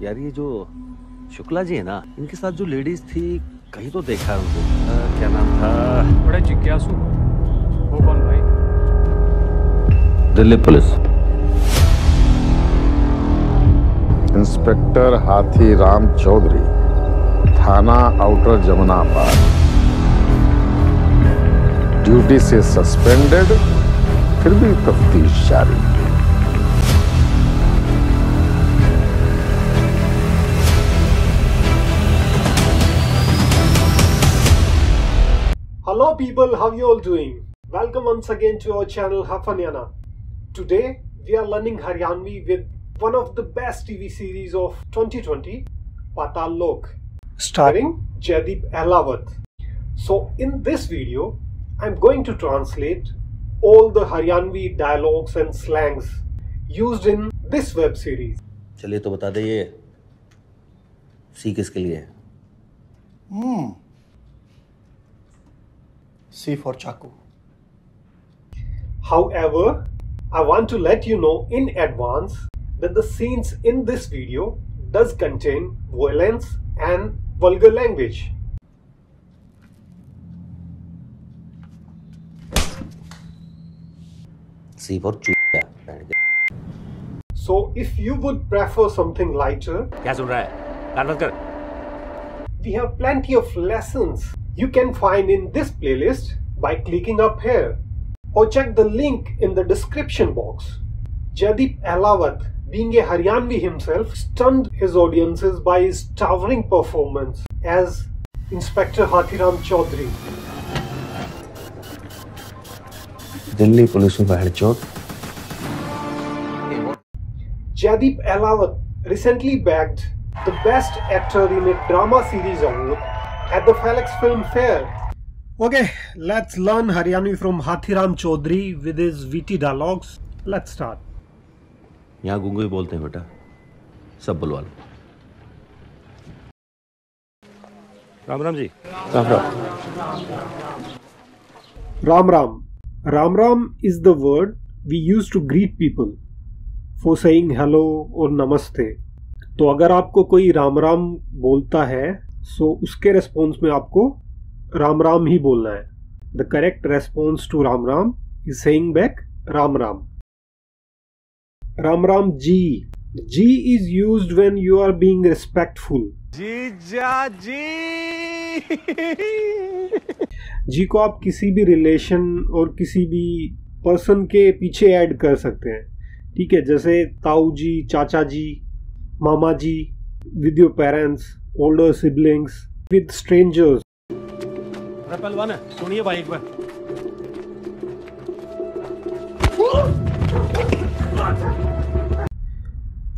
यार ये जो शुक्ला जी है ना, इनके साथ जो लेडीज थी, कहीं तो देखा है उनको। क्या नाम था? बड़ा जिज्ञासु हो। कौन भाई? दिल्ली पुलिस इंस्पेक्टर हाथीराम चौधरी, थाना आउटर जमुनाबाद, ड्यूटी से सस्पेंडेड, फिर भी तफ्तीश जारी। Hello people, how you all doing? Welcome once again to our channel Hafanyana. Today we are learning Haryanvi with one of the best TV series of 2020, Patal Lok, starring Jaideep Ahlawat. So in this video, I'm going to translate all the Haryanvi dialogues and slangs used in this web series. चलिए तो बता दे, ये सी किसके लिए है? C for Chaku. However, I want to let you know in advance that the scenes in this video does contain violence and vulgar language. C for चूतिया। So if you would prefer something lighter, क्या सुन रहा है? कान बंद कर। we have plenty of lessons you can find in this playlist by clicking up here or check the link in the description box. Jaideep Ahlawat, being a Haryanvi himself, stunned his audiences by his towering performance as Inspector Hathiram Chaudhary. Delhi police में बाहर चौथ। Jaideep Ahlawat recently bagged the Best Actor in a Drama Series award at the Felix Film Fair. Okay, let's learn Haryanvi from Hathiram Chaudhary with his witty dialogues. Let's start. यहाँ गुंगू ही बोलते हैं बेटा, सब बुलवा लो। राम राम जी। Ram Ram. Ram Ram. Ram Ram is the word we use to greet people for saying hello or namaste. तो अगर आपको कोई राम राम बोलता है, सो उसके रेस्पॉन्स में आपको राम राम ही बोलना है. The correct response to Ram Ram is saying back Ram Ram. Ram Ram ji. Ji is used when you are being respectful. Jija ji. जी को आप किसी भी रिलेशन और किसी भी पर्सन के पीछे ऐड कर सकते हैं. ठीक है, जैसे ताऊ जी, चाचा जी, मामा जी, with your parents, older siblings, with strangers. पहलवान है, सुनिए भाई एक बार.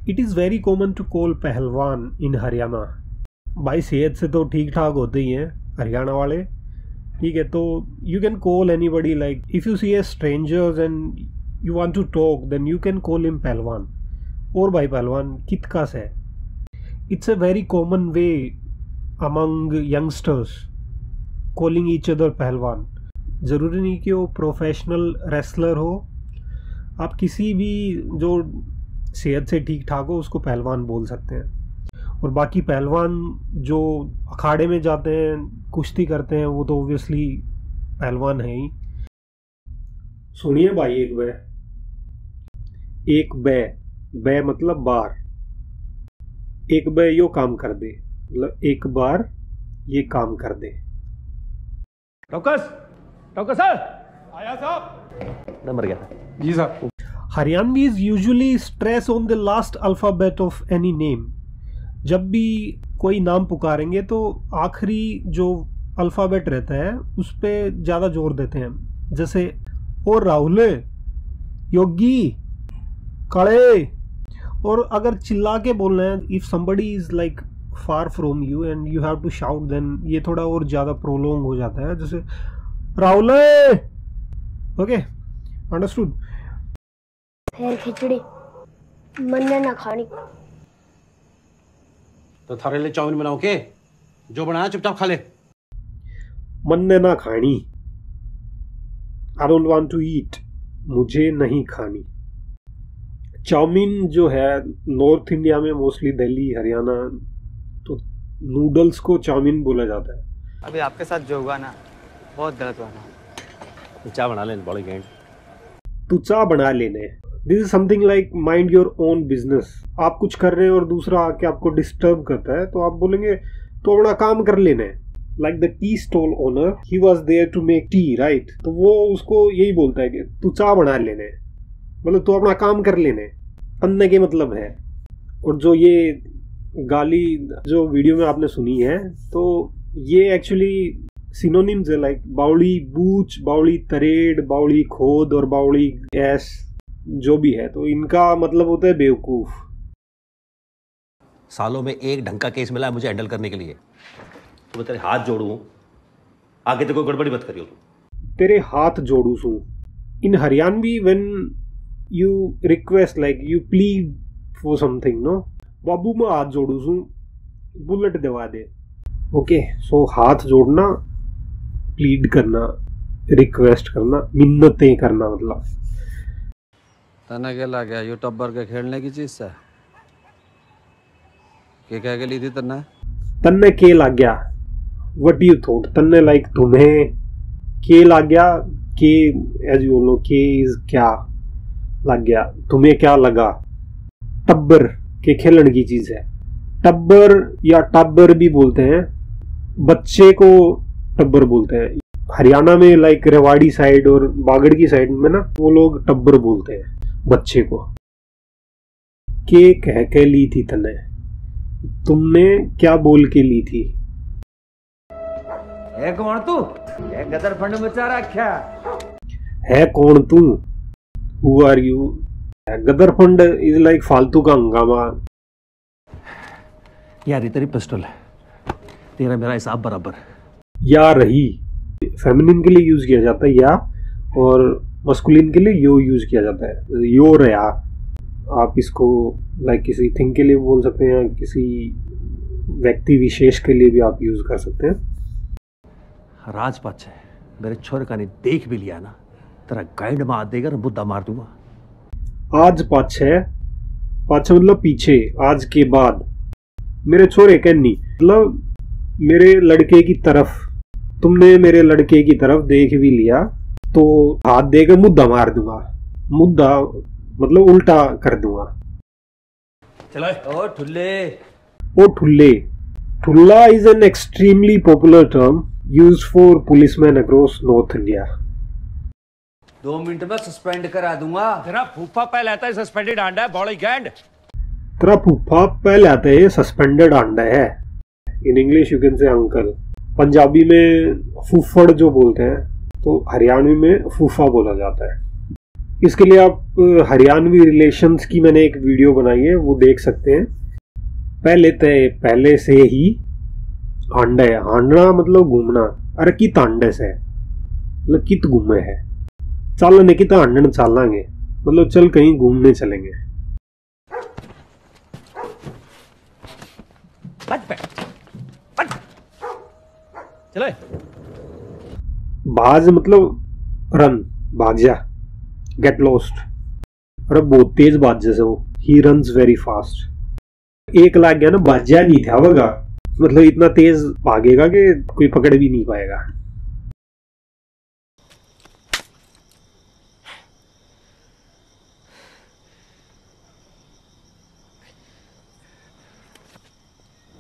It is very common to call pahalwan in Haryana. भाई सेहत से तो ठीक ठाक होते ही हैं हरियाणा वाले. ठीक है, तो you can call anybody, like if you see a strangers and you want to talk, then you can call him pehlwan. और भाई पहलवान कितका से. It's a very common way among youngsters calling each other pehlwan. ज़रूरी नहीं कि वो प्रोफेशनल रेसलर हो, आप किसी भी जो सेहत से ठीक ठाक हो उसको पहलवान बोल सकते हैं. और बाकी पहलवान जो अखाड़े में जाते हैं, कुश्ती करते हैं, वो तो ऑब्वियसली पहलवान है ही. सुनिए भाई एक बै. एक बै. बै मतलब बार. एक बै यो काम कर दे, मतलब एक बार ये काम कर दे. टोकस, टोकस सर. आया साहब. नंबर क्या था? जी साहब. Haryanvi is usually stress on the last alphabet of any name. जब भी कोई नाम पुकारेंगे तो आखिरी जो अल्फ़ाबेट रहता है उस पर ज़्यादा जोर देते हैं. जैसे ओ राहुल, योगी, कड़े. और अगर चिल्ला के बोलना है, if somebody is like far from you and you have to shout, then ये थोड़ा और ज़्यादा प्रोलोंग हो जाता है. जैसे राहुल. Okay, understood. फिर खिचड़ी मन्ने ना खानी. तो थारे लिए चाउमीन बनाओ के, जो बनाया चुपचाप खा ले. मन्ने ना खानी. I don't want to eat. मुझे नहीं खानी. चाउमीन जो है नॉर्थ इंडिया में मोस्टली दिल्ली हरियाणा तो नूडल्स को चाउमीन बोला जाता है। अभी आपके साथ जो हुआ ना बहुत गलत हुआ ना। चाय बना लें बॉडी गेंड। तू चाय बना लेने। This is something like mind your own business. आप कुछ कर रहे हैं और दूसरा आके आपको डिस्टर्ब करता है तो आप बोलेंगे तो अपना काम कर लेने। Like the tea stall owner, he was there to make tea right, तो वो उसको यही बोलता है कि तू चाय बना लेने, मतलब तू अपना काम कर लेने, अन्य के मतलब है। और जो ये गाली जो वीडियो में आपने सुनी है तो ये एक्चुअली सिनोनिम्स है, लाइक बावली बूच, बावली तरेड़, बावली खोद और बावली गैस जो भी है, तो इनका मतलब होता है बेवकूफ। सालों में एक ढंग का केस मिला है मुझे हैंडल करने के लिए, तो मैं तेरे हाथ जोड़ूं, आगे तो कोई गड़बड़ी मत करियो तू। तेरे हाथ जोड़ू सू। In Haryanvi when you request like you plead for something no, बाबू मैं हाथ जोड़ू सू, बुलेट दिवा दे। ओके, सो हाथ जोड़ना, प्लीड करना, रिक्वेस्ट करना, मिन्नतें करना, मतलब तने के ला गया यू टब्बर के खेलने की चीज से के कह के ली थी तन्ने? तन्ने के लाग गया, व्हाट यू थॉट, तन्ने लाइक तुम्हें के लाग गया, के एज यू नो के इज क्या लग गया, तुम्हें क्या लगा। टब्बर के खेलन की चीज है। टब्बर या टब्बर भी बोलते हैं, बच्चे को टब्बर बोलते हैं। हरियाणा में लाइक रेवाड़ी साइड और बागड़ की साइड में ना वो लोग टब्बर बोलते हैं बच्चे को। के कह के ली थी तने, तुमने क्या बोल के ली थी। है कौन तू? है गदर फंड मचा रखा है कौन तू, हु आर यू। गदर फंड इज लाइक फालतू का हंगामा। यार ये तेरी पिस्टल है, तेरा मेरा हिसाब बराबर। या रही फेमिनिन के लिए यूज किया जाता है या, और मस्कुलिन के लिए यो यूज किया जाता है। यो रहा, आप इसको लाइक किसी थिंग के लिए बोल सकते हैं, किसी व्यक्ति विशेष के लिए भी आप यूज कर सकते हैं। राज पाछे मेरे छोरे का नहीं देख भी लिया ना, तेरा गाइड मार देगा ना, बुद्धा मार दूंगा। आज पाछे, पाछे मतलब पीछे, आज के बाद। मेरे छोरे कहनी मतलब मेरे लड़के की तरफ, तुमने मेरे लड़के की तरफ देख भी लिया तो हाथ देकर मुद्दा मार दूंगा। मुद्दा मतलब उल्टा कर दूंगा। चलो ओ ठुल्ले। ओ ठुल्ले। Thulla is an extremely popular term used for policemen across North India. 2 minute में सस्पेंड करा दूंगा। तेरा फूफा पहले आता है सस्पेंडेड आंडा है बॉडी गैंड। तेरा फूफा पहले आता है सस्पेंडेड आंडा है। In English you can say uncle. Punjabi में फूफड़ जो बोलते हैं तो हरियाणवी में फूफा बोला जाता है। इसके लिए आप हरियाणवी रिलेशंस की मैंने एक वीडियो बनाई है, वो देख सकते हैं। पहले से ही आंडा है। हांडना मतलब घूमना। अरे कित आंडस है मतलब कित घूमे है। चलने कित हांडन चलेंगे मतलब चल कहीं घूमने चलेंगे। चलो भाज मतलब रन, भाग जा, गेट लॉस्ट। अरे बहुत तेज भाज जैसे वो, ही रन्स वेरी फास्ट। एक लाख गया ना, भाजा नहीं था वगा, मतलब इतना तेज भागेगा कि कोई पकड़ भी नहीं पाएगा।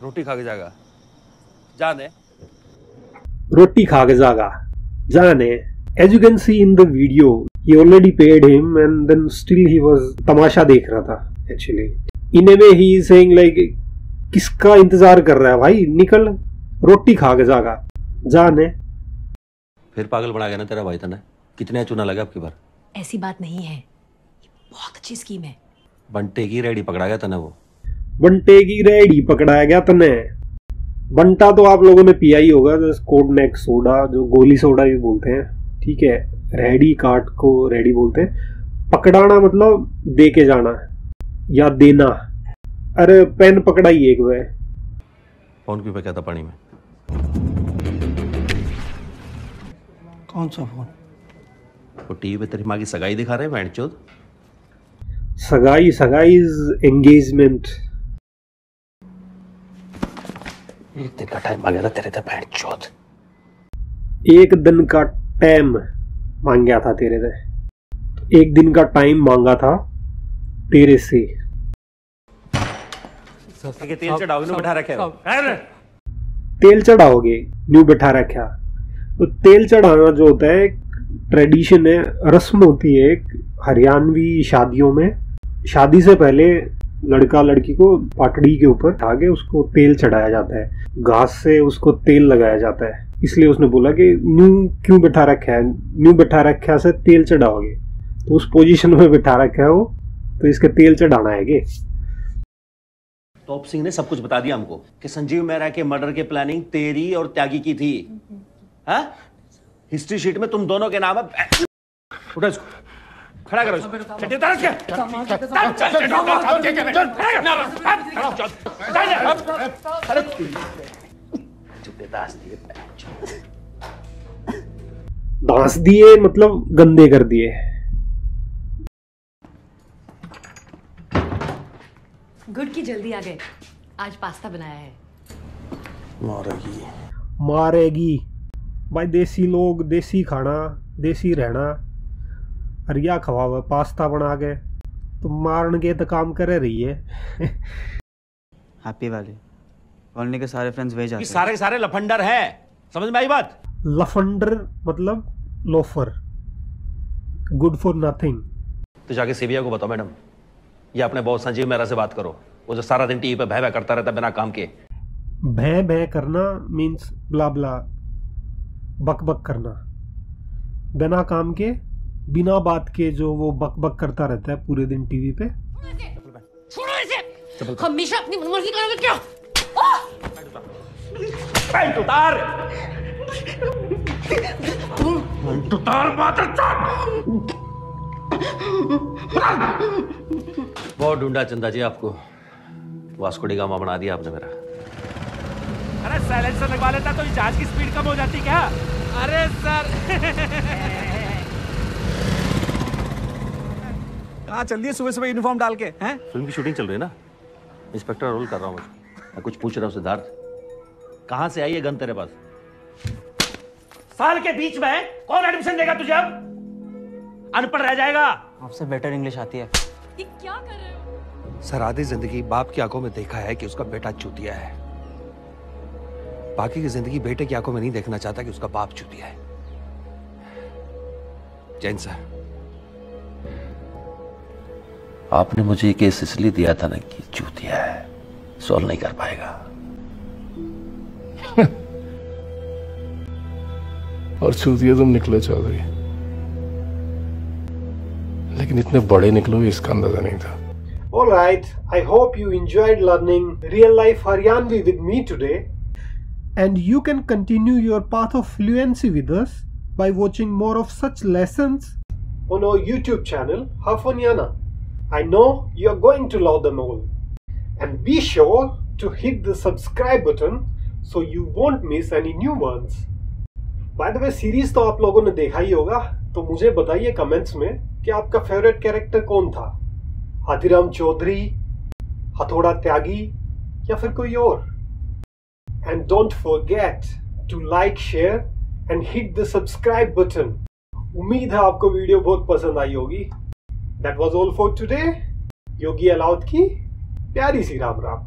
रोटी खा के जाएगा जाने। रोटी खा के जागा जाने। As you can see in the video, he already paid him and then still he was तमाशा देख रहा था actually. In a way he is saying like किसका इंतजार कर रहा है भाई, निकल, रोटी खा के जागा जाने। फिर पागल बना गया ना तेरा भाई तने। कितने चूना लगा आपकी बार। ऐसी बात नहीं है, ये बहुत अच्छी स्कीम है। बंटे की रेडी पकड़ा गया तने। वो बंटे की रेडी पकड़ाया गया तने। बंटा तो आप लोगों ने पिया ही होगा, कोड नेक सोडा, जो गोली सोडा भी बोलते हैं, ठीक है। रेडी काट को रेडी बोलते हैं। पकड़ाना मतलब दे के जाना या देना। अरे पेन पकड़ाई एक बार। फोन क्यों फेंका था पानी में। कौन सा फोन? वो टीवी पे तेरी माँ की सगाई दिखा रहे हैं बैंड चोद। सगाई इज एंगेजमेंट। एक दिन का टाइम मांगा था तेरे से बैंड चौथ। एक दिन का टाइम मांग गया था तेरे से। एक दिन का टाइम मांगा था तेरे से। तेल चढ़ाओगे न्यू बिठा रखे हो। तेल चढ़ाओगे न्यू बिठा रखा। तो तेल चढ़ाना जो होता है ट्रेडिशन है, रस्म होती है एक हरियाणवी शादियों में। शादी से पहले लड़का लड़की को पाटड़ी के ऊपर उठा के उसको तेल चढ़ाया जाता है, घास से उसको तेल लगाया जाता है। इसलिए उसने बोला कि न्यू क्यों बिठा रखा है, न्यू बिठा रखा से तेल चढ़ाओगे, तो उस पोजीशन में बिठा रखा है वो, तो इसके तेल चढ़ाना है कि। टॉप सिंह ने सब कुछ बता दिया हमको कि संजीव मेहरा के मर्डर की प्लानिंग तेरी और त्यागी की थी। हाँ, हिस्ट्री शीट में तुम दोनों के नाम है। उठो इसको, खड़ा करो इसको। चड्डी उतार इसके। दांस दिए मतलब गंदे कर दिए। गुड की जल्दी आ गए। आज पास्ता बनाया है। मारेगी भाई, देसी लोग, देसी खाना, देसी रहना। अरिया खवावा पास्ता बना के तो मारन के तो काम करे रही है। हैप्पी वाले कॉलोनी के सारे फ्रेंड्स वेज आते हैं। सारे सारे लफंडर हैं, समझ में आई बात? लफंडर मतलब लोफर, गुड फॉर नथिंग। तो जाके सीबीआई को बताओ मैडम, ये अपने बॉस संजीव मेहरा से बात करो, वो जो सारा दिन टीवी पे भय भय करता रहता बिना काम के। भय भय करना मीन्स ब्ला ब्ला, बक बक करना, बिना काम के बिना बात के जो वो बक बक करता रहता है पूरे दिन टीवी पे। छोड़ो इसे। हमेशा अपनी मनमर्जी करोगे क्या? पैंट उतार। पैंट उतार बहुत ढूंढा चंदा जी आपको, वास्को डी गामा बना दिया आपने मेरा। अरे साइलेंसर लगवा लेता तो जहाज की स्पीड कम हो जाती क्या? अरे सर कहाँ चल दिए सुबह सुबह यूनिफॉर्म डाल के? हैं? फिल्म की शूटिंग चल रही है ना, इंस्पेक्टर रोल कर रहा हूँ मैं कुछ पूछ रहा हूँ सिद्धार्थ, कहाँ से आई है गन तेरे पास? साल के बीच में कौन एडमिशन देगा तुझे? अब अनपढ़ रह जाएगा। आपसे बेटर इंग्लिश आती है। ये क्या कर रहे हो? सर आधी जिंदगी बाप की आंखों में देखा है कि उसका बेटा चूतिया है, बाकी की जिंदगी बेटे की आंखों में नहीं देखना चाहता कि उसका बाप चूतिया है। जैन सर, आपने मुझे ये केस इसलिए दिया था ना कि चूतिया है, सॉल्व नहीं कर पाएगा। और चूतिया तुम निकले चौधरी, लेकिन इतने बड़े निकलोगे इसका अंदाजा नहीं था। Alright, I hope you enjoyed learning real life Haryanvi with me today. And you can continue your path of fluency with us by watching more of such lessons on our YouTube channel, Hafanyana. I know you're going to love them all. And be sure to hit the subscribe button so you won't miss any new ones. By the way, series तो आप लोगों ने देखा ही होगा, तो मुझे बताइए comments में कि आपका फेवरेट कैरेक्टर कौन था, हाथीराम चौधरी, हथौड़ा त्यागी या फिर कोई और। And don't forget to like, share and hit the subscribe button. उम्मीद है आपको वीडियो बहुत पसंद आई होगी। That was all for today. योगी अलाउद की प्यारी सी राम राम।